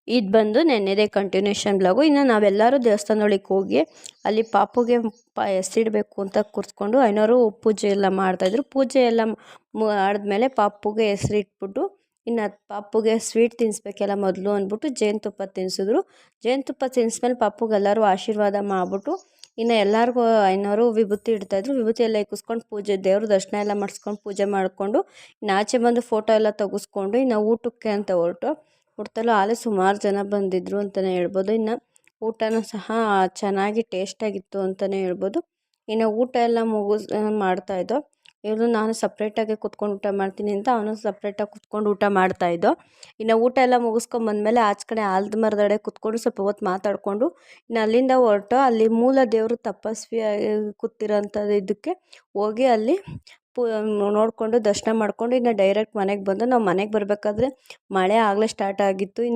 ಇದು ಬಂದು ನೆನ್ನೆದೇ continuation blog. ಇನ್ನು ನಾವೆಲ್ಲರೂ ದೇವಸ್ಥಾನದೊಳಗೆ ಹೋಗಿ ಅಲ್ಲಿ ಪಾಪುಗೆ ಹೆಸರಿಡಬೇಕು ಅಂತ ಕೂರಿಸ್ಕೊಂಡು ಐನೋರು ಪೂಜೆ ಎಲ್ಲ ಮಾಡ್ತಾಯಿದ್ರು. ಪೂಜೆ ಎಲ್ಲ ಆದಮೇಲೆ ಪಾಪುಗೆ ಹೆಸರಿಟ್ಬಿಟ್ಟು ಇನ್ನು ಪಾಪುಗೆ ಸ್ವೀಟ್ ತಿನ್ನಿಸ್ಬೇಕೆಲ್ಲ ಮೊದಲು ಅಂದ್ಬಿಟ್ಟು ಜೇನುತುಪ್ಪ ತಿನ್ನಿಸಿದ್ರು. ಜೇನುತುಪ್ಪ ತಿನ್ನಿಸ್ಮೇಲೆ ಪಾಪುಗೆ ಎಲ್ಲರೂ ಆಶೀರ್ವಾದ ಮಾಡಿಬಿಟ್ಟು ಇನ್ನು ಎಲ್ಲರಿಗೂ ಐನೋರು ವಿಭೂತಿ ಇಡ್ತಾಯಿದ್ರು. ವಿಭೂತಿ ಎಲ್ಲ ಇಕ್ಕಿಸ್ಕೊಂಡು ಪೂಜೆ ದೇವ್ರ ದರ್ಶನ ಎಲ್ಲ ಮಾಡಿಸ್ಕೊಂಡು ಪೂಜೆ ಮಾಡಿಕೊಂಡು ಇನ್ನು ಆಚೆ ಬಂದು ಫೋಟೋ ಎಲ್ಲ ತೆಗೆಸ್ಕೊಂಡು ಇನ್ನು ಊಟಕ್ಕೆ ಅಂತ ಹೊರಟಲ್ಲೂ ಆಗಲೇ ಸುಮಾರು ಜನ ಬಂದಿದ್ದರು ಅಂತಲೇ ಹೇಳ್ಬೋದು. ಇನ್ನು ಊಟನೂ ಸಹ ಚೆನ್ನಾಗಿ ಟೇಸ್ಟಾಗಿತ್ತು ಅಂತಲೇ ಹೇಳ್ಬೋದು. ಇನ್ನು ಊಟ ಎಲ್ಲ ಮಾಡ್ತಾಯಿದ್ದೋ. ಇವನು ನಾನು ಸಪ್ರೇಟಾಗಿ ಕೂತ್ಕೊಂಡು ಊಟ ಮಾಡ್ತೀನಿ ಅಂತ ಅವನು ಸಪ್ರೇಟಾಗಿ ಕೂತ್ಕೊಂಡು ಊಟ ಮಾಡ್ತಾಯಿದ್ದೋ. ಇನ್ನು ಊಟ ಎಲ್ಲ ಮುಗಿಸ್ಕೊಂಬಂದಮೇಲೆ ಆಚೆ ಕಡೆ ಆಲದ ಮರದಡೆ ಕೂತ್ಕೊಂಡು ಸ್ವಲ್ಪ ಹೊತ್ತು ಮಾತಾಡಿಕೊಂಡು ಇನ್ನು ಅಲ್ಲಿಂದ ಹೊರಟು ಅಲ್ಲಿ ಮೂಲ ದೇವರು ತಪಸ್ವಿ ಕೂತಿರೋಂಥದ್ದು ಇದಕ್ಕೆ ಹೋಗಿ ಅಲ್ಲಿ ನೋಡಿಕೊಂಡು ದರ್ಶನ ಮಾಡಿಕೊಂಡು ಇನ್ನು ಡೈರೆಕ್ಟ್ ಮನೆಗೆ ಬಂದು ನಾವು ಮನೆಗೆ ಬರಬೇಕಾದ್ರೆ ಮಳೆ ಆಗಲೇ ಸ್ಟಾರ್ಟ್ ಆಗಿತ್ತು. ಇನ್ನು